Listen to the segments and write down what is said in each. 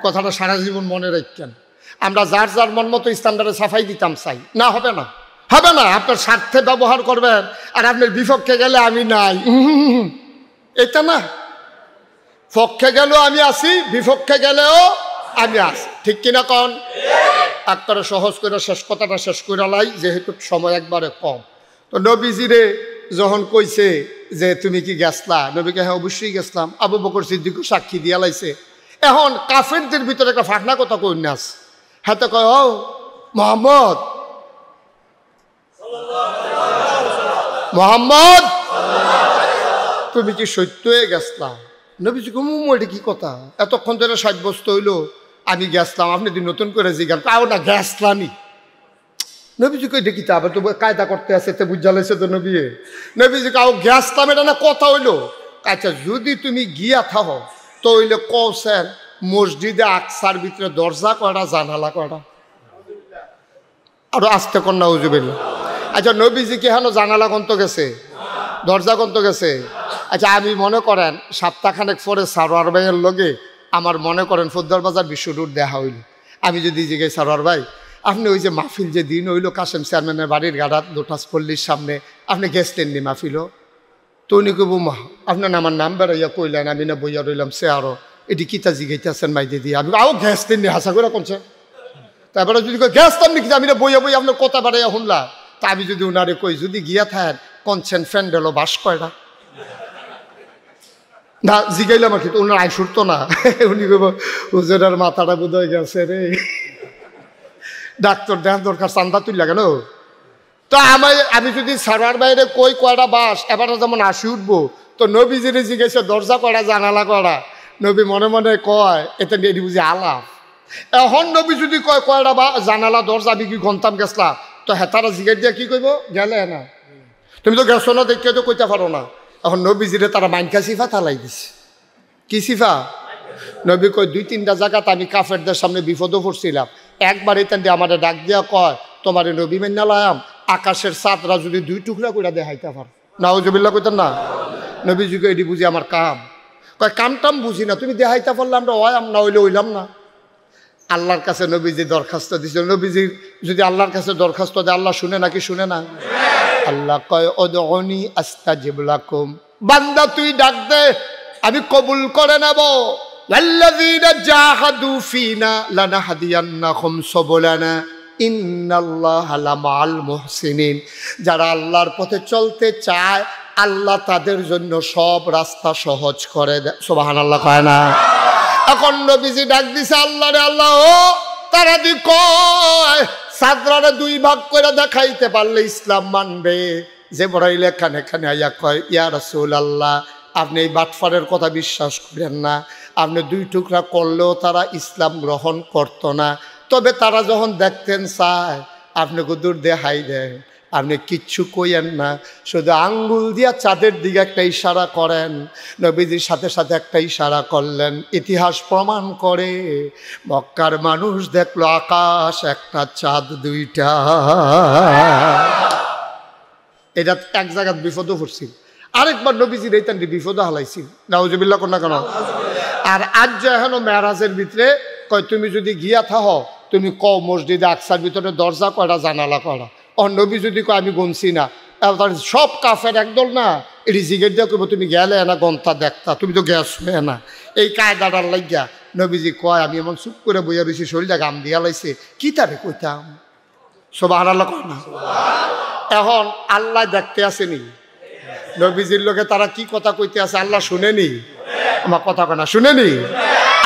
কথাটা সারা জীবন মনে রাখতেন। আমরা যার যার মন মতো স্ট্যান্ডার্ডে সাফাই দিতাম চাই না, হবে না, হবে না। আপনার স্বার্থে ব্যবহার করবেন আর আপনার বিপক্ষে গেলে আমি নাই, এটা না। পক্ষে গেলেও আমি আসি, বিপক্ষে গেলেও আমি আসি, ঠিক কিনা কন? একবারে সহজ করে শেষ কথাটা শেষ করে লাই, যেহেতু সময় একবারে কম। তো নবীজিরে যখন কইছে যে তুমি কি গেছলা, নবীকে হ্যাঁ অবশ্যই গেছলাম। আবু বকর সিদ্দিকও সাক্ষী দিয়া লাইছে। এখন কাফেরদের ভিতরে একটা ফাঁকনা কথা কই নাস, হাতে কয় ও মোহাম্মদ, মোহাম্মদ তুমি কি সত্য হয়ে গেছলা? নবীজি এটা কি কথা, এতক্ষণ ধরে সাব্যস্ত হইলো আমি গেছলাম, আপনি দিন নতুন করে জিজ্ঞান কাও না গেছলামই। নবীজি কই দেখি তা আবার তো কায়দা করতে আছে, তে বুঝা লাইছে তো নবী। নবীজি কাও গেছলাম এটা না কথা হইলো। আচ্ছা যদি তুমি গিয়া থাকো তো হইলে কৌছেন মসজিদে আকসার ভিতরে দরজা কয়টা, জানালা কয়টা? আরো আসতে কন্যা উজুবিল্লা। আচ্ছা নবীজি কি হেন জানালা কন্ত গেছে, দরজা কন্ত গেছে? আচ্ছা আমি মনে করেন সপ্তাহখানেক পরে সারোয়ার ভাইয়ের লগে আমার মনে করেন ফদ্দার বাজার বিশ্ব রোড দেখা হইল। আমি যদি জিজ্ঞাসা সারোয়ার ভাই আপনি ওই যে মাহফিল যে দিন হইলো কাশেম চেয়ারম্যানের বাড়ির গাড়াত লোটাস পল্লীর সামনে, আপনি গেছলেন নি মাহফিলও? তো উনি কব মা আপনার আমার নাম বেড়াইয়া কইলেন, আমি না বইয়া রইলাম সে আরো এটি কিতা জিগাইতেছেন মাই দিদি, আমি আও গেছলেন নি হাসা করে কমছে। তারপরে যদি গেছতাম নাকি আমি না বইয়া বইয়া আপনার কথা বাড়াইয়া শুনলা, তা আমি যদি ওনারে কই যদি গিয়া থাকেন কনছেন ফ্যান্ডেলও বাস কয়টা না জিগাইলাম আর কি, ওনার আইসুর তো না। উনি কব হুজুরের মাথাটা বোধ গেছে রে, ডাক্তার দেখার দরকার, চান্দা তুই লাগে না। তো আমি যদি সারার বাইরে কই কয়টা বাস, এবারে যেমন আসি উঠবো, তো নবীজিরে জিজ্ঞেসে দরজা কয়টা, জানালা কয়টা, নবী মনে মনে কয় এটা এটি বুঝি আলাপ। এখন নবী যদি কয় কয়টা বা জানালা দরজা, আমি কি গন্তাম গেছলা, তো হেতারা জিজ্ঞেস দিয়া কি কইব, গেলে না তুমি তো গেছো না দেখে তো কইতে পারো না। এখন নবীজিরে তারা মাইনকা সিফা তালাই দিছে। কি সিফা? নবী কয় 2-3টা জায়গাতে আমি কাফেরদের সামনে বিপদও পড়ছিলাম, একবার এখান দিয়ে আমার ডাক দিয়া কয় তোমার নবী মেন্নালাম আকাশের চাঁদরা যদি 2 টুকরা করে দেখাইতে পারো, নাউজুবিল্লাহ কইতেন না। নবীজিকে এটি বুঝি আমার কাম, কয় কামটাম বুঝি না, তুমি দেখাইতে পারলে আমরা ওয়াম না হইলে হইলাম না। আল্লাহর কাছে নবীজি দরখাস্ত দিয়েছিল, নবীজি যদি আল্লাহর কাছে দরখাস্ত দেয় আল্লাহ শুনে নাকি শুনে না? আল্লাহ কয় উদউনি আস্তাজিব লাকুম, বান্দা তুই ডাক দে আমি কবুল করে নেব। ওয়াল্লাযীনা জাহাদু ফিনা লানাহদিয়ান্নাহুম সুবুলানা ইন্নাল্লাহা লামাআল মুহসিনিন, যারা আল্লাহর পথে চলতে চায় আল্লাহ তাদের জন্য সব রাস্তা সহজ করে দেয়। সুবহানাল্লাহ কয় না? এখন নবীজি ডাক দিছে আল্লাহ রে আল্লাহ, ও তারা দি কয় সাদরারে 2 ভাগ করে দেখাইতে পারলে ইসলাম মানবে। যে বড়াইলে এখানে আইয়া কয় ইয়া রাসূলুল্লাহ আপনি এই বাটফারের কথা বিশ্বাস করেন না, আপনি 2 টুকরা করলেও তারা ইসলাম গ্রহণ করত না, তবে তারা যখন দেখতেন চায় আপনি দূর দেখাই দেন, আপনি কিচ্ছু কইয়েন না, শুধু আঙ্গুল দিয়া চাঁদের দিকে একটা ইশারা করেন। নবীজির সাথে সাথে একটা ইশারা করলেন, ইতিহাস প্রমাণ করে মক্কার মানুষ দেখলো আকাশ একটা চাঁদ 2টা। এটা এক জায়গায় বিপদও পড়ছিল, আরেকবার নবীজির এই তান্ডি বিপদও হালাইছিল, নাউজুবিল্লাহ কোন না কেন। আর আজ যে এখন মেরাজের ভিতরে কয় তুমি যদি গিয়া থাকো তুমি কও মসজিদে আকসার ভিতরে দরজা কয়টা, জানালা কয়টা। নবী যদি কয় আমি গুনছি না, সব কাফের একদল না এটি জিগের দিয়ে কইব তুমি গেলে না গন্তা দেখতা, তুমি তো গ্যাস হয়ে না। এই কায়দাটার লাগিয়া নবীজি কয় আমি এমন চুপ করে বইয়া রয়েছি, শরীরটা গাম দিয়া লাইছে, কি তারে কইতাম। সুবহানাল্লাহ কয় না? এখন আল্লাহ দেখতে আসেনি, নবীজির লোকে তারা কি কথা কইতে আছে আল্লাহ শুনেনি? আমার কথা কয় না, শুনেনি?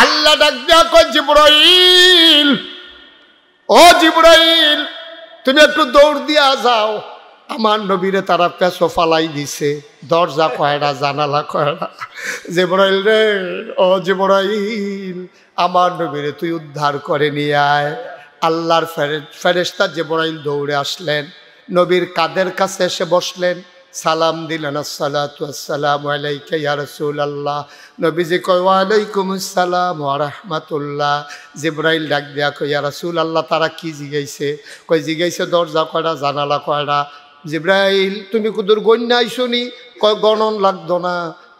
আল্লাহ ডাক দেয়া কয় জিবরাইল, ও জিবরাইল তুমি একটু দৌড় দিয়া যাও, আমার নবীরে তারা পেছো ফালাই দিছে, দরজা কয়টা, জানালা কয়টা। জিবরাইল রে, ও জিবরাইল আমার নবীরে তুই উদ্ধার করে নিয়ে আয়। আল্লাহর ফেরেশতা জিবরাইল দৌড়ে আসলেন, নবীর কাদের কাছে এসে বসলেন, সালাম দিলেন, আসসালাতু আসসালামু আলাইকা ইয়া রাসূলুল্লাহ। নবীজি কয় ওয়া আলাইকুমুস সালাম ওয়া রাহমাতুল্লাহ। জিবরাইল ডাক দিয়া কয় ইয়া রাসূলুল্লাহ তারা কি জিগাইছে? কয় জিগাইছে দরজা কয়টা, জানালা কয়টা। জিবরাইল তুমি কুদুর গণ্য আইসনি? কয় গণন লাগতো না,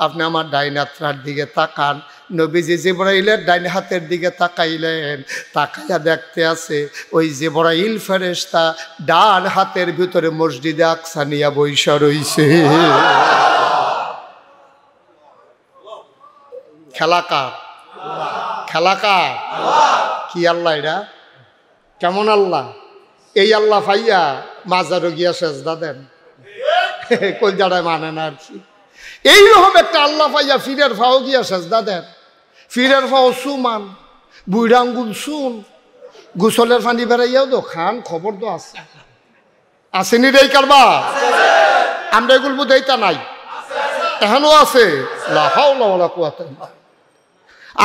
আপনি আমার ডাইন হাতটার দিকে তাকান। নবীজি জিবরাইলের ডাইন হাতের দিকে তাকাইলেন, তাকাইয়া দেখতে আছে ওই জিবরাইল ফেরেশতা ডান হাতের ভিতরে মসজিদে আকসা নিয়া বইসা রইছে। খেলাকার খেলাকার কি আল্লাহ এরা? কেমন আল্লাহ? এই আল্লাহ ফাইয়া মাজারও গিয়া সেজদা দেন, কই জাড়ায় মানে না আর কি। এইরকম একটা আল্লাহ ফাইয়া ফিরের ফাও গিয়া সেজদা দেন, ফিরের ফাও সুমান, বুড়া আঙ্গুল শুন, গোসলের পানি বেড়াইয়াও তো খান, খবর তো আছে, আসেনি রে কারবা? আমরা এগুলো বুঝাইতা নাই, এখনো আছে। লা হাওলা ওয়ালা কুওয়াতা।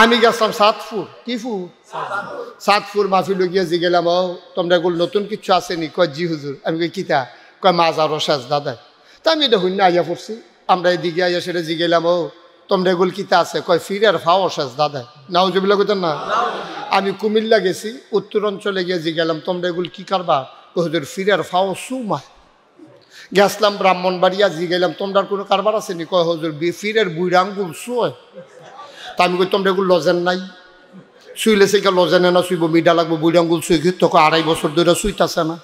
আমি গেছিলাম সাতপুর, কি ফুর? সাতপুর মাহফিল গিয়ে জিগেলাম, ও তোমরা এগুলো নতুন কিছু আসেনি? কয় জি হুজুর। আমি কই কিতা? কয় মাজারও সেজদা দেয়। তা আমি এটা হইনা আইয়া পড়ছি, আমরা এদিকে আইয়া সেটা জিগেলাম, ও তোমরা এগুলো কিতা আছে? কয় ফিরের ফাও সেজদা দেয়। নাউজুবিল্লাহ কইতেন না? আমি কুমিল্লা গেছি, উত্তর অঞ্চলে গিয়ে জিগেলাম, তোমরা এগুলো কি করবা? কয় হুজুর ফিরের ফাও সুমা। গেছলাম ব্রাহ্মণবাড়িয়া, জিগেলাম তোমরা কোনো কারবার আসেনি? কয় হুজুর ফিরের বুড়া আঙ্গুল শুয়। তা আমি কই তোমরা এগুলো লজেন নাই? শুইলে সেটা লজেনে না শুইব, মিডা লাগবো বুড়ি আঙ্গুল শুই, তোকে 2.5 বছর ধরে শুইতেছে না।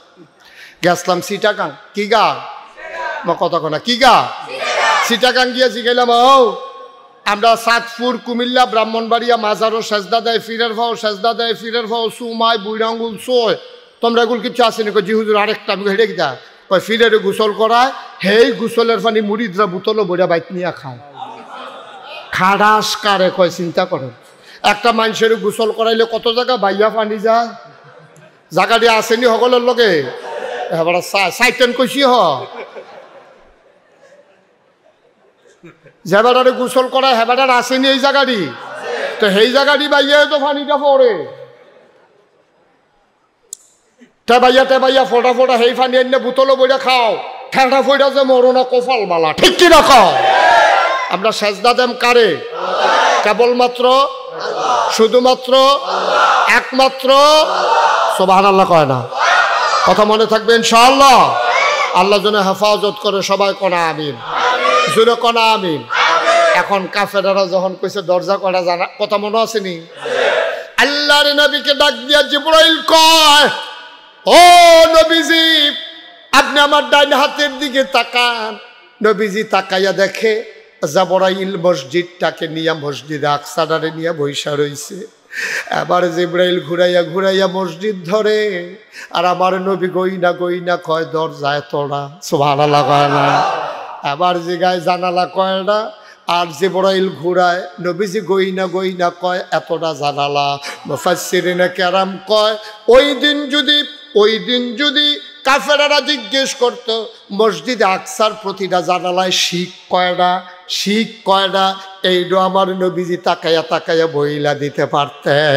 গেছলাম সিটাগাং, কি গা কথা কনা, কি গা সিটাগাং গিয়ে জিগাইলাম, ও আমরা সাতপুর কুমিল্লা ব্রাহ্মণবাড়িয়া মাজারও সেজদা দেয়, ফিরের ফাও সেজদা দেয়, ফিরের ফাও সুমায়, বুড়ি আঙ্গুল শোয়, তোমরা এগুলো কিছু আসেনি? কই জি হুজুর আরেকটা। আমি হেঁটে গিয়া কয় ফিরের গোসল করায়, হেই গোসলের পানি মুড়িদরা বোতলও বইরা বাইক নিয়ে খায়। খাড়াস কারে কয় চিন্তা করেন, একটা মানুষের গোসল করাইলে কত জায়গা বাইয়া পানি যায়, জায়গাটি আসেনি সকলের লগে? এবার সাইটেন কইছি হ যেবারে গোসল করা হেবাটার আসেনি এই জায়গাটি, তো সেই জায়গাটি বাইয়া তো পানিটা পড়ে, টেবাইয়া ফোটা ফোটা সেই পানি এনে বোতলও বইরা খাও, ঠেটা ফইরা যে মরো না কপাল মালা, ঠিক কি রাখাও? আমরা সেজদা দেম কারে? কেবলমাত্র, শুধুমাত্র, একমাত্র সুবহানাল্লাহ কয় না? কথা মনে থাকবে ইনশাআল্লাহ। আল্লাহ যেন হেফাজত করে, সবাই কোনা আমিন, জোরে কোনা আমিন। এখন কাফেররা যখন কইছে দরজা করা জানা, কথা মনে আসেনি? আল্লাহর নবীকে ডাক দিয়া জিবরাইল কয়, ও নবীজি আপনি আমার ডাইন হাতের দিকে তাকান। নবীজি তাকাইয়া দেখে জিবরাইল মসজিদটাকে নিয়ে মসজিদে আকসারে নিয়ে বইসা রইছে। এবার জিবরাইল ঘুরাইয়া ঘুরাইয়া মসজিদ ধরে, আর আমার নবী গইনা গইনা কয় দরজায় তোড়া, সুবহানাল্লাহ কয় না? এবার জিগায় জানালা কয়টা, আর জিবরাইল ঘুরায়, নবীজি গইনা গইনা কয় এতটা জানালা। মুফাসসিরিনে কেরাম কয় ওই দিন যদি কাফেররা জিজ্ঞেস করত মসজিদে আকসার প্রতিটা জানালায় শিখ কয়টা, এইটা আমার নবীজি তাকাইয়া তাকাইয়া বইলা দিতে পারতেন।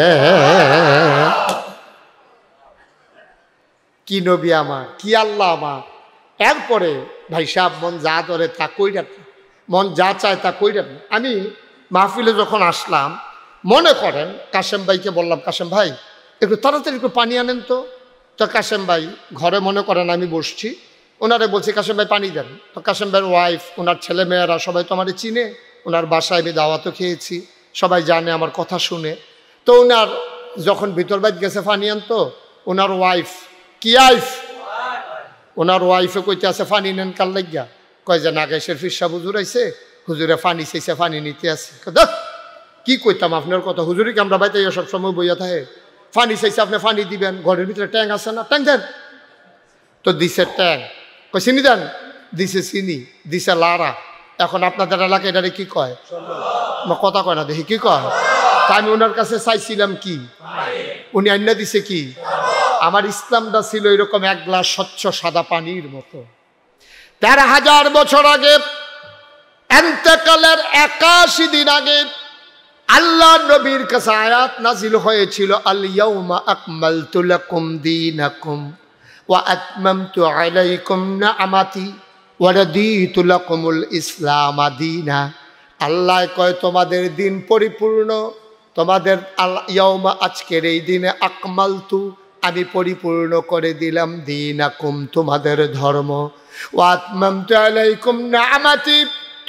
কি নবী আমার, কি আল্লাহ আমার। এরপরে ভাই সাহেব মন যা ধরে তা কইরা, মন যা চায় তা কইরা। আমি মাহফিলে যখন আসলাম, মনে করেন কাশেম ভাইকে বললাম, কাশেম ভাই একটু তাড়াতাড়ি একটু পানি আনেন তো। তো কাশেম ভাই ঘরে মনে করেন আমি বসছি, ওনারে বলছি কাশেম ভাই পানি দেন। তো কাশেম ভাইয়ের ওয়াইফ, ওনার ছেলে মেয়েরা সবাই তো আমার চিনে, ওনার বাসায় আমি দাওয়াতও খেয়েছি, সবাই জানে আমার কথা শুনে। তো ওনার যখন ভিতর বাইত গেছে পানি আনতো, ওনার ওয়াইফ, কি আইফ, ওনার ওয়াইফে কইতে আছে পানি নেন কার লাগিয়া? কয় যে নাগেশের ফিরসা হুজুর আইছে, হুজুরে পানি চাইছে, পানি নিতে আছে। কি কইতাম আপনার কথা, হুজুরিকে আমরা বাইতে সব সময় বইয়া থাকে, পানি চাইছে আপনি পানি দিবেন, ঘরের ভিতরে ট্যাং আছে না, ট্যাং দেন। তো দিছে ট্যাং, কয় চিনি দেন, দিছে চিনি, দিছে লারা। এখন আপনাদের এলাকায় এটারে কি কয়? কথা কয় না, দেখি কি কয়। তা আমি ওনার কাছে চাইছিলাম কি, উনি আইনা দিছে কি? আমার ইসলামটা ছিল এরকম এক গ্লাস স্বচ্ছ সাদা পানির মতো। 13,000 বছর আগে, এন্তেকালের 81 দিন আগে আল্লাহ নবীর কাছে আয়াত নাজিল হয়েছিল, আল ইয়াউমা আকমালতু লাকুম দীনাকুম ওয়া আতমামতু আলাইকুম নি'মাতি ওয়া রাদিতু লাকুমুল ইসলাম দীনা। আল্লাহ কয় তোমাদের দিন পরিপূর্ণ, তোমাদের ইয়াউমা আজকের এই দিনে আকমালতু আমি পরিপূর্ণ করে দিলাম, দীনাকুম তোমাদের ধর্ম, ওয়া আতমামতু আলাইকুম নি'মাতি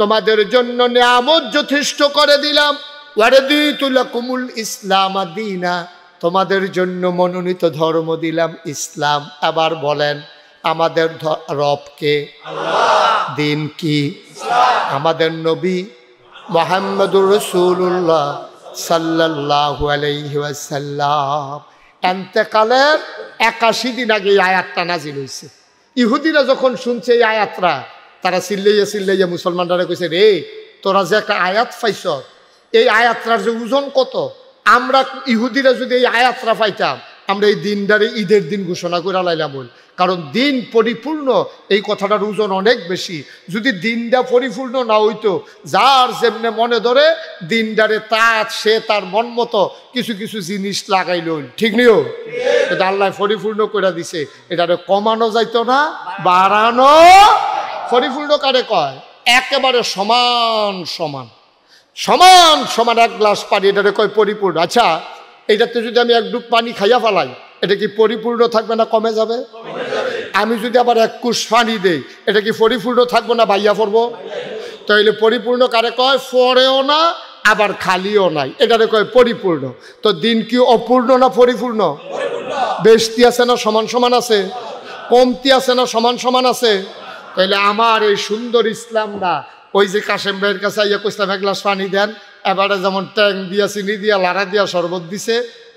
তোমাদের জন্য নিয়ামত যথেষ্ট করে দিলাম, ওয়ারাদিতু লাকুমুল ইসলাম দীনা, তোমাদের জন্য মনোনীত ধর্ম দিলাম ইসলাম। আবার বলেন আমাদের রবকে আল্লাহ, দিন কি ইসলাম, আমাদের নবী মুহাম্মদুর রাসূলুল্লাহ সাল্লাল্লাহু আলাইহি ওয়াসাল্লাম ইন্তেকালের 81 দিন আগে এই আয়াতটা নাজিল হয়েছে। ইহুদিরা যখন শুনছে এই আয়াতটা, তারা চিল্লাইয়া মুসলমানরা কইছে, রে তোরা যে একটা আয়াত পাইছ, এই আয়াতটার যে ওজন কত, আমরা ইহুদিরা যদি এই আয়াতটা পাইতাম, আমরা এই দিনটারে ঈদের দিন ঘোষণা করে লাইলাম। বল, কারণ দিন পরিপূর্ণ এই কথাটার ওজন অনেক বেশি। যদি দিনটা পরিপূর্ণ না হইতো, যার যেমনে মনে ধরে দিনটারে সে তার মন মতো কিছু কিছু জিনিস লাগাইল, ঠিক নিও। এটা আল্লাহ পরিপূর্ণ করে দিছে, এটারে কমানো যাইতো না, বাড়ানো। পরিপূর্ণ কারে কয়? একেবারে সমান সমান সমান সমান এক গ্লাস পানি, এটারে কয় পরিপূর্ণ। আচ্ছা, এটাতে যদি আমি এক ডুব পানি খাইয়া ফেলাই, এটা কি পরিপূর্ণ থাকবে না কমে যাবে? আমি যদি আবার এক কুশ পানি দেই, এটা কি পরিপূর্ণ থাকবো না বাইয়া পড়বো? তাইলে পরিপূর্ণ কারে কয়? ফরেও না আবার খালিও নাই, এটারে কয় পরিপূর্ণ। তো দিন কি অপূর্ণ না পরিপূর্ণ? বেশতি আছে না সমান সমান আছে? কমতি আছে না সমান সমান আছে? তাইলে আমার এই সুন্দর ইসলামটা ওই যে কাশেম ভাইয়ের কাছে আইয়া কইলাম এক গ্লাস পানি দেন, এবারে যেমন ট্যাং দিয়া চিনি দিয়া লাড়া দিয়া শরবত দিছে,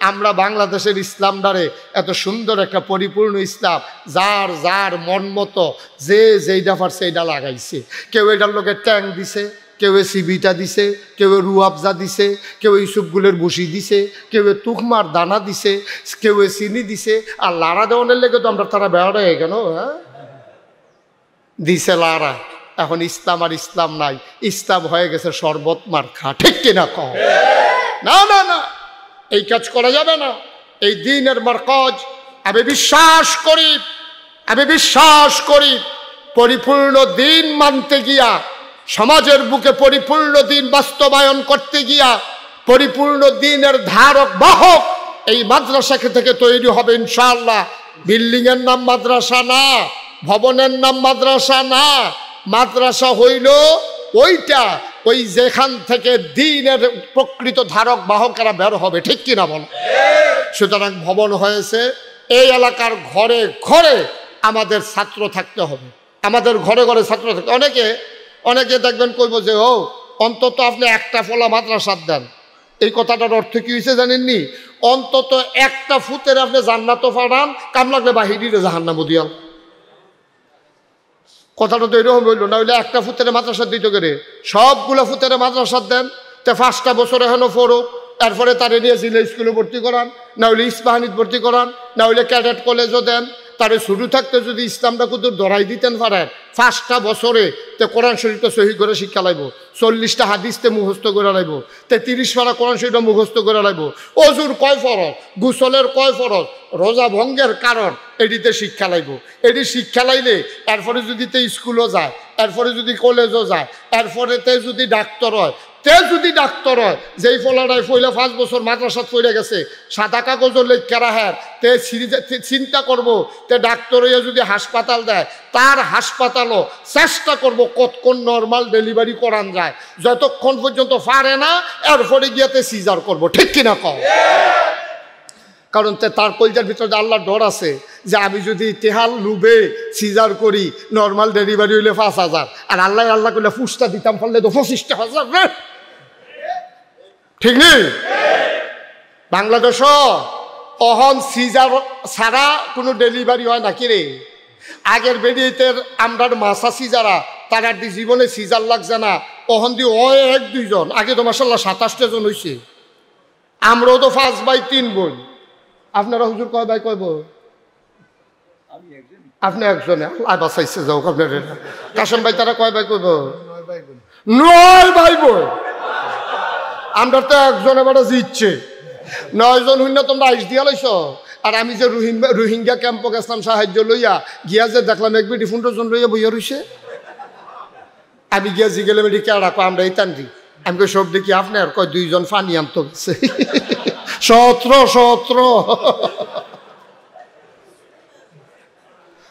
আমরা বাংলাদেশের ইসলামটারে এত সুন্দর একটা পরিপূর্ণ ইসলাম, যার যার মন মতো যে যেইটা পারছে এইটা লাগাইছে। কেউ এটার লোকের ট্যাং দিছে, কেউ সিবিটা দিছে, কেউ রুয়াবজা দিছে, কেউ ইসুপগুলের বসি দিছে, কেউ তুকমার দানা দিছে, কেউ চিনি দিছে। আর লাড়া দেওয়ানের লেগে তো আমরা তারা বেড়া হয়ে কেন দিছে লাড়া। এখন ইসলাম আর ইসলাম নাই, ইসলাম হয়ে গেছে শরবত মার্খা, ঠিক কিনা কও? না না না, এই কাজ করা যাবে না। এই দিনের মারকাজ আমি বিশ্বাস করি পরিপূর্ণ দিন মানতে গিয়া, সমাজের বুকে পরিপূর্ণ দিন বাস্তবায়ন করতে গিয়া, পরিপূর্ণ দিনের ধারক বাহক এই মাদ্রাসা থেকে তৈরি হবে ইনশাআল্লাহ। বিল্ডিং এর নাম মাদ্রাসা না, ভবনের নাম মাদ্রাসা না, মাদ্রাসা হইল ওইটা, ওই যেখান থেকে দিনের প্রকৃত ধারক বাহকেরা বের হবে, ঠিক কিনা বল? সুতরাং ভবন হয়েছে, এই এলাকার ঘরে ঘরে আমাদের ছাত্র থাকতে হবে, আমাদের ঘরে ঘরে ছাত্র থাকতে। অনেকে দেখবেন কইব যে ও অন্তত আপনি একটা ফলা মাদ্রাসা দেন। এই কথাটার অর্থ কি হয়েছে জানেননি? অন্তত একটা ফুতের আপনি জান্নাত পাঠান, কাম লাগলে বাহিরে জাহান্নামে দিয়াল। কথাটা তো এরকম হইল না, হইলে একটা ফুতের মাদ্রাসা দিতে গেলে সবগুলো ফুতের মাদ্রাসা দেন, তে 5টা বছর এখনো পড়ুক, এরপরে তারে নিয়ে জিলা স্কুলে ভর্তি করান, না হইলে ইস্পাহানিত ভর্তি করান, না হইলে ক্যাডেট কলেজও দেন। তারে শুরু থাকতে যদি ইসলামটা কিন্তু ধরাই দিতেন পারেন, 5টা বছরে তে কোরআন শরীফটা সহি করে শিক্ষা লাগবো, 40টা হাদিসতে মুখস্থ করে লাগবো, তে 30 পারা কোরআন শরীফটা মুখস্থ করে লাগবো, অজুর কয় ফরজ, গোসলের কয় ফরজ, রোজা ভঙ্গের কারণ এটিতে শিক্ষা লাগবো। এটি শিক্ষা লাইলে এরপরে যদি তে স্কুলও যায়, এরপরে যদি কলেজও যায়, এরপরে তে যদি ডাক্তার হয়, যেই ফলাটায় ফইলে 5 বছর মাদ্রাসাত ফইরে গেছে, সাদা কাগজের লেখা হ্যাঁ তে চিন্তা করব, তে ডাক্তার হইয়া যদি হাসপাতাল দেয়, তার হাসপাতালও চেষ্টা করব কতক্ষণ নর্মাল ডেলিভারি করান যায়, যতক্ষণ পর্যন্ত পারে না এরপরে গিয়াতে সিজার করব, ঠিক কিনা কও? কারণ তার কলজার ভিতরে আল্লাহর ডর আছে যে আমি যদি তেহাল লুবে সিজার করি, নর্মাল ডেলিভারি হইলে 5,000, আর আল্লাহ করলে ফুসটা দিতাম পারলে তো 25,000, ঠিক নেই? বাংলাদেশ অহন সিজার ছাড়া কোনো ডেলিভারি হয় নাকি রে? আগের বেরিয়েতের আমরার মাসা সিজারা তার আর জীবনে সিজার লাগছে না, অহন দি 1-2 জন, আগে তো মাসাল্লাহ 27টা জন হয়েছে। আমরাও তো 5/3 বোন। আপনারা হুজুর কয় ভাই কয় বোন? আপনি একজনে বাঁচাইছে যাও আপনার। কাশেম ভাই তারা কয় ভাই কইব? 9 ভাই বোন। আমরা তো একজন এবারে জিতছে, 9 জন হইন না, তোমরা আইস দিয়া লাইছ। আর আমি যে রোহিঙ্গা ক্যাম্প গেছিলাম সাহায্য লইয়া, গিয়া যে দেখলাম এক বেটি 15 জন লইয়া বইয়া রইছে। আমি গিয়া জিগেলে বেটি কে রাখো, আমরা এই টান্ডি। আমি কই সব দেখি আপনার, কয় 2 জন ফানি আনতো গেছে। 17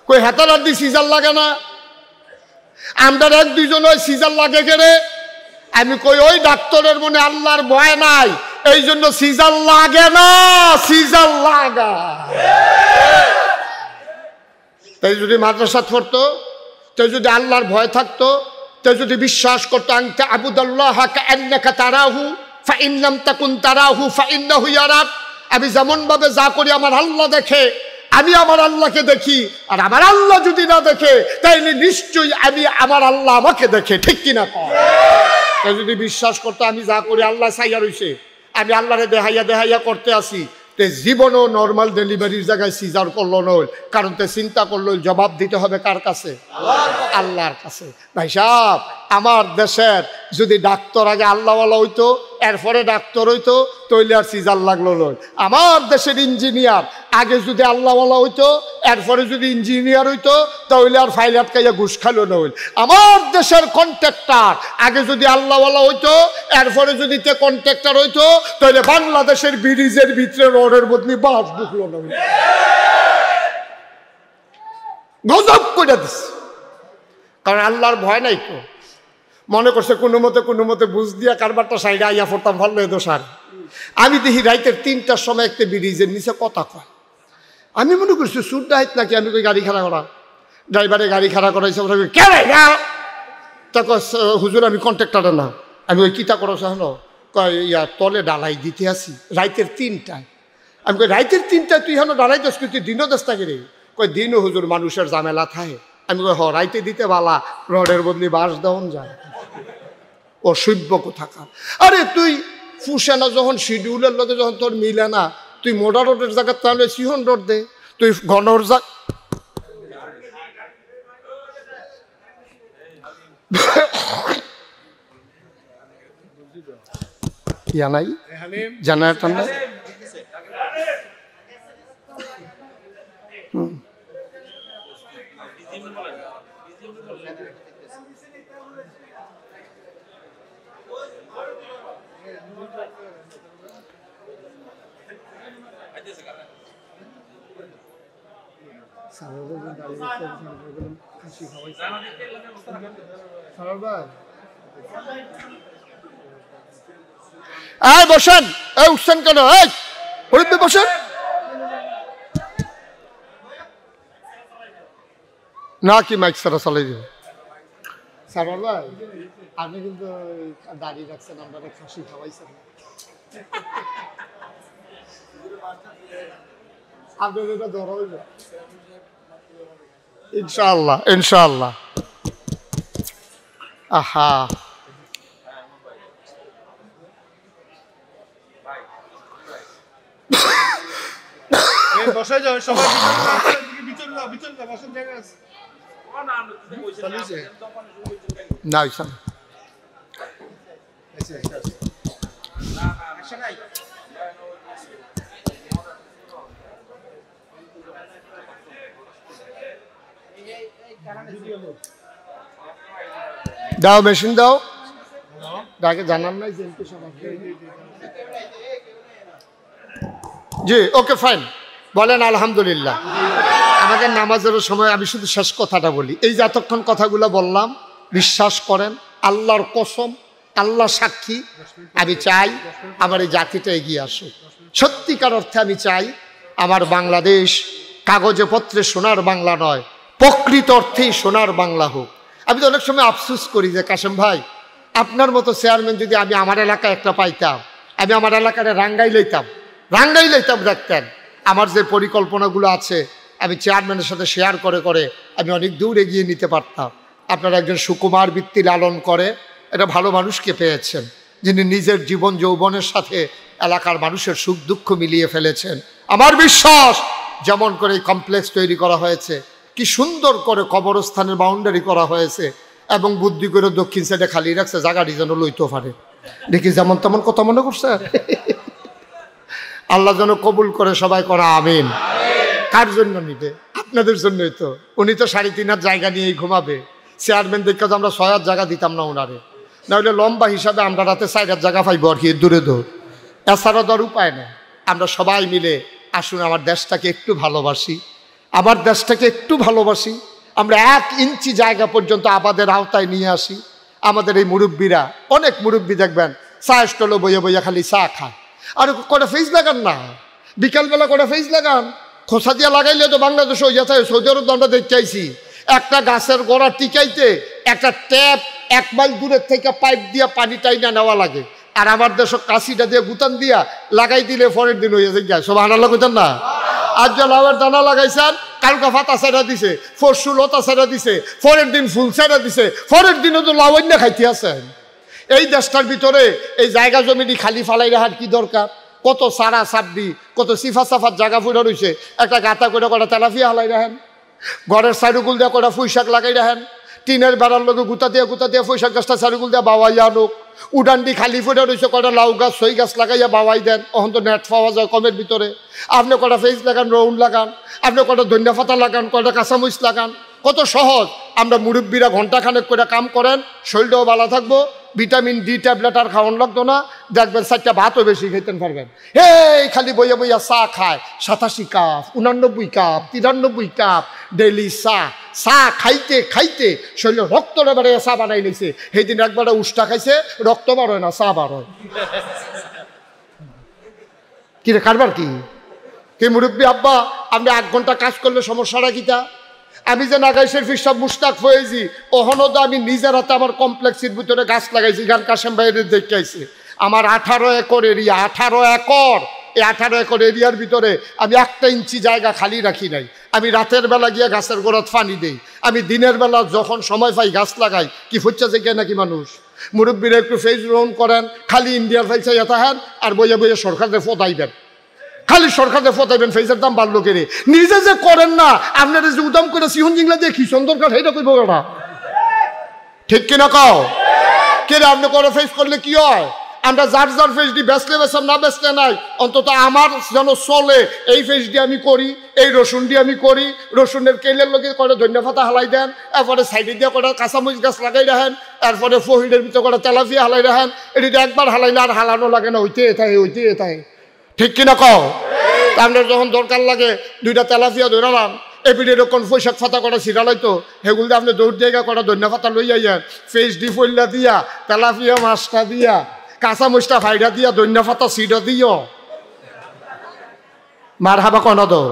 কই হেতার দি সিজার লাগে না? আমরা 1-2 জন ওই সিজার লাগে কেড়ে আমি কই ওই ডাক্তারের মনে আল্লাহর ভয় নাই, এই জন্য সিজার লাগে না, সিজার লাগা। তাই যদি মাদ্রাসা পড়তো, তাই যদি আল্লাহর ভয় থাকতো, তাই যদি বিশ্বাস করতো আনতা আবুদাল্লাহ কাআন্নাকা তারাহু ফাইন লাম তাকুন তারাহু ফাইন্নাহু ইয়ারাক, আমি যেমন ভাবে যা করি আমার আল্লাহ দেখে, আমি আমার আল্লাহকে দেখি, আর আমার আল্লাহ যদি না দেখে তাইলে নিশ্চয়ই আমি আমার আল্লাহ আমাকে দেখে, ঠিক কিনা কর? তাই যদি বিশ্বাস করতো আমি যা করি আল্লাহ চাইয়া রইছে, আমি আল্লাহরে দেখাইয়া দেখাইয়া করতে আসি, তে জীবনও নর্মাল ডেলিভারির জায়গায় সিজার করলো নয়, কারণ তে চিন্তা করলো জবাব দিতে হবে কার কাছে? আল্লাহর কাছে। ভাই সাহেব, আমার দেশের যদি ডাক্তার আগে আল্লাহওয়ালা হইতো, এরপরে ডাক্তার হইতো, তৈলে আর সিজার লাগলো নয়। আমার দেশের ইঞ্জিনিয়ার আগে যদি আল্লাহওয়ালা হইতো, এরপরে যদি ইঞ্জিনিয়ার হইতো, তাহলে আর ফাইল আটকাইয়া ঘুষ খাইলো নয়। আমার দেশের কন্ট্রাক্টর আগে যদি আল্লাহওয়ালা হইতো, এরপরে যদি তে কন্ট্রাক্টর হইতো, তাহলে বাংলাদেশের ব্রিজের ভিতরে রডের বদলি বাস ঢুকলো নয়। গজব করে দিচ্ছে, কারণ আল্লাহর ভয় নাই তো। মনে করছে কোনো মতে বুঝ দিয়া কারবারটা সাইডে আইয়া পড়তাম, ভালো দোষার। আমি দেখি রাইতের 3টার সময় একটা ব্রিজের নিচে কথা কয়। আমি মনে করছি সুর ডাইত নাকি, আমি কই গাড়ি খাড়া করা, ড্রাইভারে গাড়ি খাড়া করাইছে, তা হুজুর আমি কন্ট্রাক্টর না। আমি ওই কিতা করছ হলো, কয় ইয়া তলে ডালাই দিতে আসি রাইতের 3টায়। আমি কই রাইতের 3টায় তুই হলো ডালাই দোষ, তুই দিনও দোষ থাকে রে? কয় দিনও হুজুর মানুষের ঝামেলা থাকে। আমি কই হ, রাইতে দিতে বালা, রডের বদলি বাঁশ দেওয়ান যায়। অসভ্য কোথাকার। আরে তুই ফুসে না যখন শিডিউলের লোকে যখন তোর মিলে না, তুই মোটা রোডের জায়গা তাহলে সিহন রোড দে, তুই ঘনর যা ইয়া নাই জেনারেটর নাই। বসেন, উঠছেন কেন? বসেন না, কি মাইক সারা চালাই দিব? সারোয়ার ভাই, আপনি কিন্তু দাঁড়িয়ে রাখছেন, আমরা খাসি খাওয়াইছেন। আপনার এটা ধরা হইল ইনশাআল্লাহ, ইনশাআল্লাহ। আহা, বসাই যাও সবাই, না দাও, মেশিন দাও, ডাকে জানান নাই যে জি, ওকে ফাইন, বলেন আলহামদুলিল্লাহ। আমাদের নামাজের সময় আমি শুধু শেষ কথাটা বলি, এই যে এতক্ষণ কথাগুলো বললাম, বিশ্বাস করেন আল্লাহর কসম, আল্লাহ সাক্ষী, আমি চাই আমার এই জাতিটা এগিয়ে আসুক। সত্যিকার অর্থে আমি চাই আমার বাংলাদেশ কাগজে পত্রে সোনার বাংলা নয়, প্রকৃত অর্থেই সোনার বাংলা হোক। আমি তো অনেক সময় আফসোস করি যে কাশেম ভাই, আপনার মতো চেয়ারম্যান যদি আমি আমার এলাকায় একটা পাইতাম, আমি আমার এলাকাটা রাঙ্গাই লইতাম দেখতেন। আমার যে পরিকল্পনাগুলো আছে আমি চেয়ারম্যানের সাথে শেয়ার করে আমি অনেক দূর এগিয়ে নিতে পারতাম। আপনারা একজন সুকুমার বৃত্তি লালন করে একটা ভালো মানুষকে পেয়েছেন, যিনি নিজের জীবন যৌবনের সাথে এলাকার মানুষের সুখ দুঃখ মিলিয়ে ফেলেছেন। আমার বিশ্বাস যেমন করে এই কমপ্লেক্স তৈরি করা হয়েছে, কি সুন্দর করে কবরস্থানের বাউন্ডারি করা হয়েছে, এবং বুদ্ধি করে দক্ষিণ সাইডে খালি রাখছে, জায়গাটি যেন লইতে পারে। দেখি যেমন তেমন কথা মনে করছে। আল্লাহ যেন কবুল করে, সবাই করা আমিন। কার জন্য নিবে? আপনাদের জন্যই তো। উনি তো 3.5 হাত জায়গা নিয়েই ঘুমাবে। চেয়ারম্যান দেখে তো আমরা 6 হাত জায়গা দিতাম না ওনারে, নাহলে লম্বা হিসাবে আমরা রাতে 4 হাত জায়গা পাইব আর কি, দূরে দূর। এছাড়া তো আর উপায় নেই। আমরা সবাই মিলে আসুন আমার দেশটাকে একটু ভালোবাসি, আমার দেশটাকে একটু ভালোবাসি। আমরা 1 ইঞ্চি জায়গা পর্যন্ত আবাদের আওতায় নিয়ে আসি। আমাদের এই মুরব্বীরা, অনেক মুরব্বী দেখবেন চা স্টলে বইয়ে বইয়ে খালি চা খায়। আর কটা ফেস লাগান না, বিকালবেলা কটা ফেস লাগান। খোসা দিয়া লাগাইলে তো বাংলাদেশে হয়ে যায়। সৌদি আরব আমরা দেখতে আইছি, একটা গাছের গোড়া টিকাইতে একটা ট্যাপ 1 মাইল দূরের থেকে পাইপ দিয়া পানি টাইনা নেওয়া লাগে। আর আমার দেশ কাশিটা দিয়ে গুতান দিয়া লাগাই দিলে পরের দিন হয়ে যায়। সব আনাল্লা গুতান না। আজ যে লাউয়ের দানা লাগাইছেন, কালকা ফাতা ছেড়া দিছে, পরশু লতা ছেড়া দিছে, পরের দিন ফুল ছেড়া দিছে, পরের দিনও তো লাউ না খাইতে আছেন। এই দেশটার ভিতরে এই জায়গা জমিটি খালি ফালাই রাখার কি দরকার? কত সারা সাবডি, কত সিফা সাফার জায়গা ফুটে রয়েছে, একটা গাঁথা করে কটা তেলাফিয়া হালাই রাখেন, ঘরের সাইডুকুল দিয়ে কটা পুঁইশাক লাগাই রাখেন, টিনের বেড়ার লোকে গুতা দিয়ে পুঁইশাক গাছটা সাইডুকুল দিয়ে বাওয়াই আনুক, উডানটি খালি ফুটে রয়েছে কটা লাউ গাছ সই গাছ লাগাইয়া বাওয়াই দেন। অহন তো নেট পাওয়া যায় কমের ভিতরে। আপনি কটা ফেস লাগান, রৌন লাগান, আপনি কটা ধনিয়া পাতা লাগান, কটা কাঁচামরিচ লাগান, কত সহজ। আমরা মুরব্বীরা ঘন্টাখানেক করে কাম করেন, শরীরটাও ভালো থাকবো, ভিটামিন ডি ট্যাবলেট আর খাওয়ান লাগতো না, দেখবেন 4টা ভাতও বেশি খাইতেন পারবেন। এই খালি বইয়া বইয়া চা খায়, 87 কাপ, 89 কাপ, 93 কাপ ডেইলি চা খাইতে খাইতে শরীরে রক্তটা বেড়ে চা বানাই নিয়েছে। সেই দিন একবারে উষ্টা খাইছে, রক্ত বার হয় না, চা বার হয়। কি রে কারবার কি মুরব্বী আব্বা, আপনি 8 ঘন্টা কাজ করলে সমস্যাটা কিতা? আমি যে নাগাইশের ফিরসাব মুশতাক হয়েছি, ওহনো তো আমি নিজের হাতে আমার কমপ্লেক্সের ভিতরে গাছ লাগাইছি। গান কাশেম ভাইয়ের দেখে আইছি। আমার 18 একর এরিয়া, 18 একর। এই 18 একর এরিয়ার ভিতরে আমি 1 ইঞ্চি জায়গা খালি রাখি নাই। আমি রাতের বেলা গিয়ে গাছের গোড়াত পানি দেই, আমি দিনের বেলা যখন সময় পাই গাছ লাগাই। কি হচ্ছে যে কে নাকি মানুষ মুরব্বীরা একটু ফেস গ্রহণ করেন, খালি ইন্ডিয়ার ফাইসা থাকেন আর বইয়ে বইয়ে সরকারের ফোটাইবেন, খালি সরকারের ফোটাইবেন। ফেসের দাম বাড়লো কেড়ে, নিজে যে করেন না, আপনারা যে উদাম করে সিহন জিংলা দিয়ে কি সুন্দর কাঠ এটা করবো না, ঠিক কিনা কও? কেড়ে আপনি করে ফেস করলে কি হয়? আমরা যার ফেস দি বেচলে বেচাম, না বেচলে নাই, অন্তত আমার যেন চলে এই ফেস দিয়ে আমি করি, এই রসুন দিয়ে আমি করি। রসুনের কেলের লোকে করে ধনিয়া পাতা হালাই দেন, এরপরে সাইডে দিয়ে করে কাঁচামরিচ গাছ লাগাই রাখেন, এরপরে ফহিরের ভিতরে করে তেলাপিয়া হালাই রাখেন। এটি একবার হালাইলে আর হালানো লাগে না, হইতে এটাই ঠিক কিনা কও? আপনার যখন দরকার লাগে 2টা তেলাপিয়া ধরালাম, এপিডি এরকম পয়সা ফাতা করা সিরালাইতো, সেগুলো দিয়ে আপনি দৌড় জায়গা করা ধনিয়া পাতা লই যাইয়েন, ফেস ডি ফইলা দিয়া, তেলাপিয়া মাছটা দিয়া, কাঁচা মরিচটা ফাইডা দিয়া, ধনিয়া পাতা সিডা দিও, মার হাবা কন তো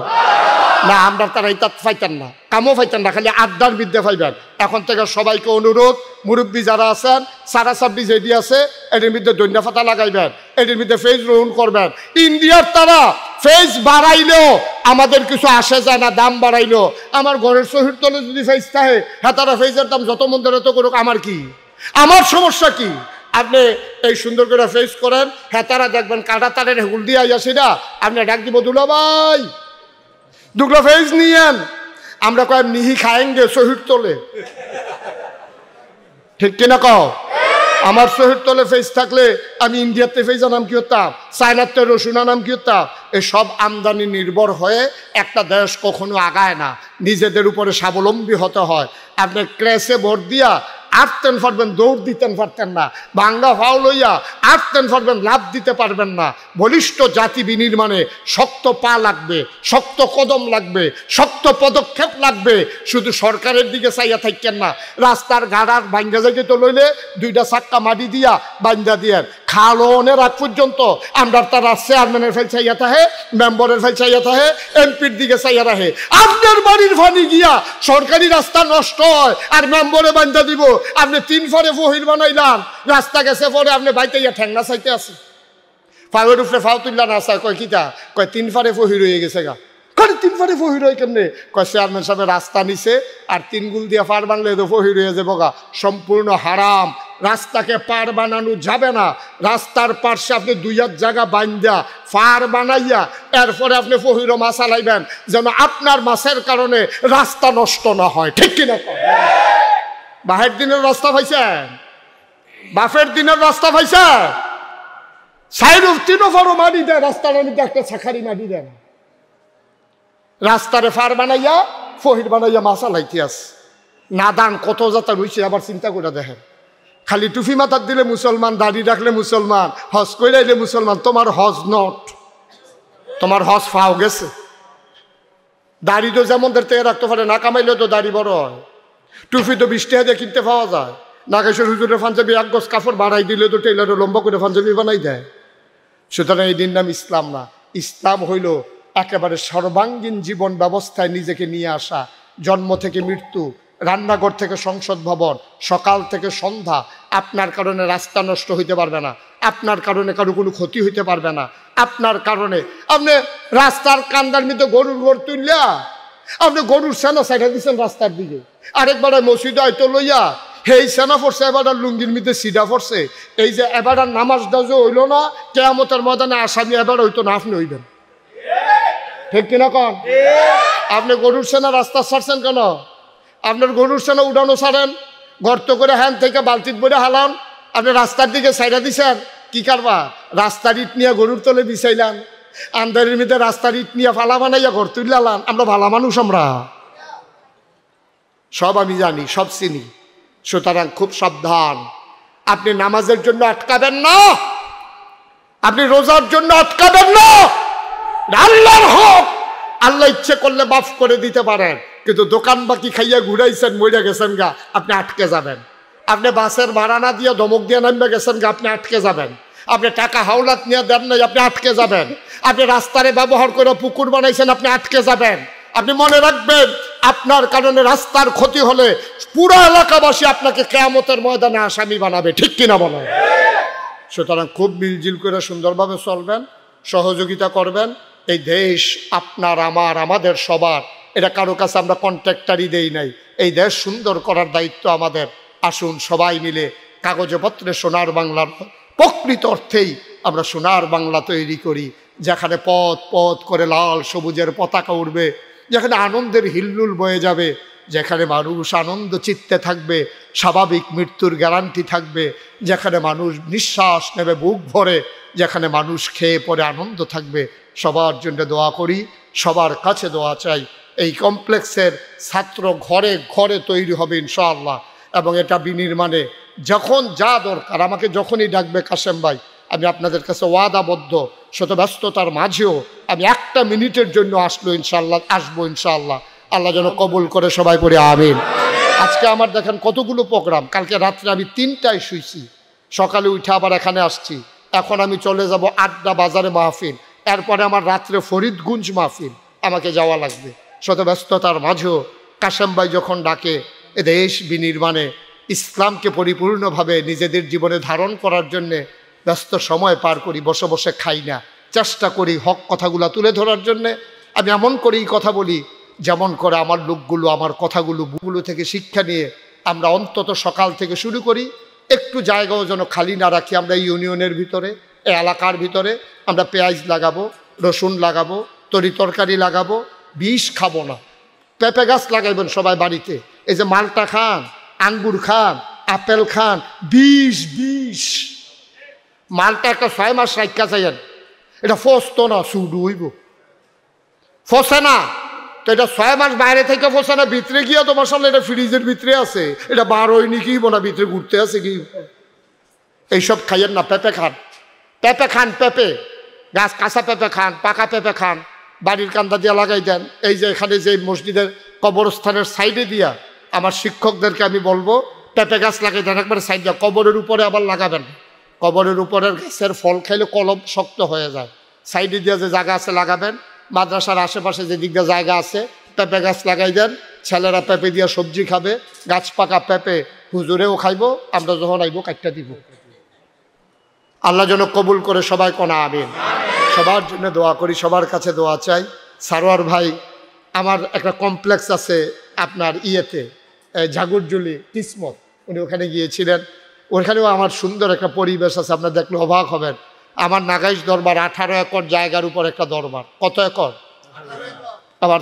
না। আমরা তারা এটা পাইতেন না, কামও পাইতেন না, খালি আড্ডার বিদ্যা পাইবেন। এখন থেকে সবাইকে অনুরোধ, মুরব্বী যারা আছেন, সারা সাব্বি যেটি আছে, এটির মধ্যে ধনিয়া পাতা লাগাইবেন, এটির মধ্যে ফেস গ্রহণ করবেন। ইন্ডিয়ার তারা ফেস বাড়াইলেও আমাদের কিছু আসে যায় না, দাম বাড়াইলেও। আমার ঘরের শহীদ তলে যদি ফেস থাকে, হ্যাঁ তারা ফেসের দাম যত মন ধরে তো করুক, আমার কি, আমার সমস্যা কি? আপনি এই সুন্দর করে ফেস করেন, হ্যাঁ তারা দেখবেন কাটা তারের হেগুল দিয়ে আসি না, আপনি ডাক দিব, দুলা ভাই 2 ফেস নিয়েন। আমরা কয়েক নিহি খায়েঙ্গে শহীদ তোলে, ঠিক কিনা কও? আমার শহীদ তোলে ফেস থাকলে আমি ইন্ডিয়াতে ফেস আনাম কি হতাম, চায়নাতে রসুন আনাম কি হতাম। এসব আমদানি নির্ভর হয়ে একটা দেশ কখনো আগায় না, নিজেদের উপরে স্বাবলম্বী হতে হয়। আপনি ক্রেসে ভোট দিয়া আটতেন পারবেন, দৌড় দিতেন পারতেন না, ভাঙ্গা ফাউল হইয়া আটতেন পারবেন, লাভ দিতে পারবেন না। বলিষ্ঠ জাতি বিনির্মাণে শক্ত পা লাগবে, শক্ত কদম লাগবে, শক্ত পদক্ষেপ লাগবে। শুধু সরকারের দিকে চাইয়া থাকেন না, রাস্তার গাড়ার ভাঙ্গা জায়গায় তো লইলে 2টা চাক্কা মাটি দিয়া বান্ধা দিয়ে খালনের আগ পর্যন্ত আমরা তারা চেয়ারম্যানের ফেল চাইয়া থাহে, মেম্বারের ফেল চাইয়া থাহে, এমপির দিকে চাইয়া রাখে। আপনার বাড়ির ফানি গিয়া সরকারি রাস্তা নষ্ট হয় আর মেম্বরে বান্ধা দিব, আপনি 3 ফারে ফহির বানাইলাম, রাস্তা গেছে পরে আপনি বাইতে ইয়া ঠ্যাংনা চাইতে আছে, ফাওয়ের উপরে ফাও তুললা না চায়, কয় কিতা, কয় 3 ফারে ফহির হয়ে গেছে গা। কয় 3 ফারে ফহির হয় কেমনে? কয় চেয়ারম্যান সাহেবের রাস্তা নিছে আর 3 গুল দিয়া পার বানলে তো ফহির হয়ে যাবো গা। সম্পূর্ণ হারাম, রাস্তাকে পার বানানো যাবে না। রাস্তার পার্শ্বে আপনি 2 জায়গা বান্ধা পার বানাইয়া এরপরে আপনি ফহির মাছ আলাইবেন, যেন আপনার মাছের কারণে রাস্তা নষ্ট না হয়, ঠিক কিনা? বাহের দিনের রাস্তা পাইছেন, বাফের দিনের রাস্তা পাইছেন, সাইড 3 ফারো মাটি দেয়, রাস্তার মধ্যে একটা ছাখারি মাটি দেন, রাস্তারে ফার বানাইয়া ফহির বানাইয়া মাছ আলাইতে আছে। নাদান কত যাতা রয়েছে, আবার চিন্তা করে দেখেন। খালি টুফি মাথার দিলে মুসলমান, দাড়ি রাখলে মুসলমান, হজ কইরাইলে মুসলমান, তোমার হজ নট, তোমার হজ ফাও গেছে। দাড়ি তো যেমন রাখতে পারে না, কামাইলেও তো দাড়ি বড় হয়। টুপি তো 20 টাকা দিয়ে কিনতে পাওয়া যায়, নাগেশ্বর হুজুরের পাঞ্জাবি এক গজ কাপড় বাড়াই দিলে তো টেলারে লম্বা করে পাঞ্জাবি বানাই দেয়। সুতরাং এই দিন নাম ইসলাম না। ইসলাম হইল একেবারে সর্বাঙ্গীন জীবন ব্যবস্থায় নিজেকে নিয়ে আসা। জন্ম থেকে মৃত্যু, রান্নাঘর থেকে সংসদ ভবন, সকাল থেকে সন্ধ্যা। আপনার কারণে রাস্তা নষ্ট হইতে পারবে না, আপনার কারণে কারো কোনো ক্ষতি হইতে পারবে না। আপনার কারণে আপনি রাস্তার কান্দার মধ্যে গরুর ঘর তুললা, আপনি গরুর সেনা সাইডা দিচ্ছেন রাস্তার দিকে, আরেকবার মসজিদে হয়তো লইয়া এই সেনা পড়ছে, এবার লুঙ্গির মধ্যে সিডা পড়ছে। এই যে এবার নামাজটা যে হইল না, কেয়ামতের ময়দানে আসামি এবার হইতো না, আপনি হইবেন। ঠিক কিনা কন? আপনি গরুর সেনা রাস্তা ছাড়ছেন কেন? আপনার গরুর সেনা উঠানো ছাড়েন, গর্ত করে হ্যান থেকে বালতিত বলে হালান, আপনি রাস্তার দিকে সাইডা দিছেন। কি কারবা? রাস্তার ইট নিয়ে গরুর তলে বিছাইলাম, আন্দারের মধ্যে রাস্তার ইট নিয়ে ফালা বানাইয়া ঘর তুললাম। আমরা ভালা মানুষ, আমরা সব আমি জানি, সব চিনি। সুতরাং খুব সাবধান। আপনি নামাজের জন্য আটকাবেন না, আপনি রোজার জন্য আটকাবেন না। আল্লাহর হক, আল্লাহ ইচ্ছে করলে মাফ করে দিতে পারেন, কিন্তু দোকান বাকি খাইয়া ঘুরাইছেন, মরে গেছেন গা, আপনি আটকে যাবেন। আপনি বাসের ভাড়া না দিয়ে ধমক দিয়ে নামবে গেছেন গা, আপনি আটকে যাবেন। আপনি টাকা হাওলাত নিয়ে দেন নাই, আপনি আটকে যাবেন। আপনি রাস্তারে ব্যবহার করে পুকুর বানাইছেন, আপনি আটকে যাবেন। আপনি মনে রাখবেন, আপনার কারণে রাস্তার ক্ষতি হলে পুরো এলাকাবাসী আপনাকে কিয়ামতের ময়দানে আসামি বানাবে। ঠিক কিনা বলেন? সুতরাং খুব মিলজিল করে সুন্দরভাবে চলবেন, সহযোগিতা করবেন। এই দেশ আপনার, আমার, আমাদের সবার। এটা কারো কাছে আমরা কন্ট্রাক্টারই দেই নাই। এই দেশ সুন্দর করার দায়িত্ব আমাদের। আসুন সবাই মিলে কাগজে পত্রে সোনার বাংলার প্রকৃত অর্থেই আমরা সোনার বাংলা তৈরি করি, যেখানে পথ পথ করে লাল সবুজের পতাকা উঠবে, যেখানে আনন্দের হিল্লুল বয়ে যাবে, যেখানে মানুষ আনন্দ চিত্তে থাকবে, স্বাভাবিক মৃত্যুর গ্যারান্টি থাকবে, যেখানে মানুষ নিঃশ্বাস নেবে বুক ভরে, যেখানে মানুষ খেয়ে পরে আনন্দ থাকবে। সবার জন্য দোয়া করি, সবার কাছে দোয়া চাই। এই কমপ্লেক্সের ছাত্র ঘরে ঘরে তৈরি হবে ইনশাআল্লাহ, এবং এটা বিনির্মাণে যখন যা দরকার আমাকে যখনই ডাকবে কাশেম ভাই, আমি আপনাদের কাছে ওয়াদাবদ্ধ, শত ব্যস্ততার মাঝেও আমি একটা মিনিটের জন্য আসবো ইনশাআল্লাহ। আল্লাহ যেন কবুল করে, সবাই করে আমিন। আজকে আমার দেখেন কতগুলো প্রোগ্রাম। কালকে রাত্রে আমি 3টায় শুইছি, সকালে উঠে আবার এখানে আসছি। এখন আমি চলে যাব আড্ডা বাজারে মাহফিল, এরপরে আমার রাত্রে ফরিদগঞ্জ মাহফিল, আমাকে যাওয়া লাগবে। শত ব্যস্ততার মাঝেও কাশেম ভাই যখন ডাকে, এ দেশ বিনির্মাণে ইসলামকে পরিপূর্ণভাবে নিজেদের জীবনে ধারণ করার জন্যে ব্যস্ত সময় পার করি, বসে বসে খাই না, চেষ্টা করি হক কথাগুলো তুলে ধরার জন্যে। আমি এমন করেই কথা বলি যেমন করে আমার লোকগুলো আমার কথাগুলো বুগুলো থেকে শিক্ষা নিয়ে আমরা অন্তত সকাল থেকে শুরু করি। একটু জায়গাও যেন খালি না রাখি। আমরা ইউনিয়নের ভিতরে, এই এলাকার ভিতরে আমরা পেঁয়াজ লাগাবো, রসুন লাগাবো, তরি তরকারি লাগাবো, বিষ খাবো না। পেঁপে গাছ লাগাইবেন সবাই বাড়িতে। এই যে মালটা খান, আঙ্গুর খান, আপেল খান, বিষ। মালটা একটা 6 মাস রাখা চাইয়েন, এটা ফসতো না, সুডু হইব, ফসে না। তো এটা 6 মাস বাইরে থেকে ফসে না, ভিতরে গিয়ে তো মশালা এটা ফ্রিজের ভিতরে আছে, এটা বার হয়নি কি না, ভিতরে ঘুরতে আছে কি। এইসব খাইয়েন না। পেঁপে খান, পেঁপে গাছ, কাঁচা পেঁপে খান, পাকা পেঁপে খান, বাড়ির কান্দা দিয়ে লাগাই দেন। এই যে এখানে যে মসজিদের কবরস্থানের সাইডে দিয়া আমার শিক্ষকদেরকে আমি বলবো, পেঁপে গাছ লাগাই দেন একবার সাইড দিয়া, কবরের উপরে আবার লাগাবেন। কবরের উপরের গাছের ফল খাইলে কলম শক্ত হয়ে যায়। সাইডে দিয়ে যে জায়গা আছে লাগাবেন। মাদ্রাসার আশেপাশে যে দিক দিয়ে জায়গা আছে, পেঁপে গাছ লাগাই দেন। ছেলেরা পেঁপে দিয়ে সবজি খাবে, গাছ পাকা পেঁপে হুজুরেও খাইব, আমরা যখন আইব কাটটা দিব। আল্লাহ যেন কবুল করে, সবাই কোনা আমিন। সবার জন্য দোয়া করি, সবার কাছে দোয়া চাই। সারোয়ার ভাই, আমার একটা কমপ্লেক্স আছে আপনার ইয়েতে, ঝাগুরজুলি কিসমত, উনি ওখানে গিয়েছিলেন। ওখানেও আমার সুন্দর একটা পরিবেশ আছে, আপনার দেখলে অবাক হবেন। আমার নাগাইশ দরবার 18 একর জায়গার উপর একটা দরবার। কত একর? আমার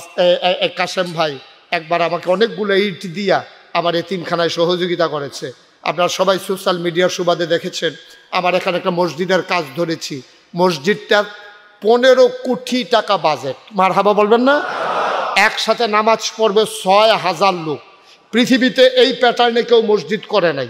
কাশেম ভাই একবার আমাকে অনেকগুলো ইট দিয়া আমার এতিমখানায় সহযোগিতা করেছে। আপনারা সবাই সোশ্যাল মিডিয়ার সুবাদে দেখেছেন। আমার এখানে একটা মসজিদের কাজ ধরেছি, মসজিদটা 15 কোটি টাকা বাজেট। মারহাবা বলবেন না? একসাথে নামাজ পড়বে 6000 লোক। পৃথিবীতে এই প্যাটার্নে কেউ মসজিদ করে নাই।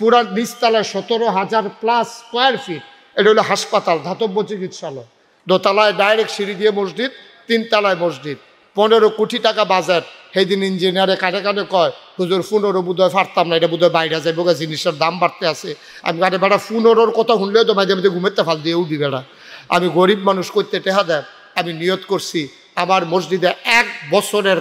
পুরা নিচতলায় 17,000+ স্কোয়ার ফিট। এটা হলো হাসপাতাল, ধাতব্য চিকিৎসালয়। দোতলায় ডাইরেক্ট সিঁড়ি দিয়ে মসজিদ, 3 তলায় মসজিদ। 15 কোটি টাকা বাজেট। সেইদিন ইঞ্জিনিয়ারে কানে কানে কয়, হুজুর 15 বোধহয় পারতাম না, এটা বোধহয় বাইরে যাইব, জিনিসের দাম বাড়তে আছে। আমি কানে বেটা 15 কথা শুনলেও তো মাঝে মাঝে ঘুমেতে ফাল দিয়ে উঠি বেড়া। আমি গরিব মানুষ করতে টেহা দেয়। আমি নিয়ত করছি আমার মসজিদে 1 বছরের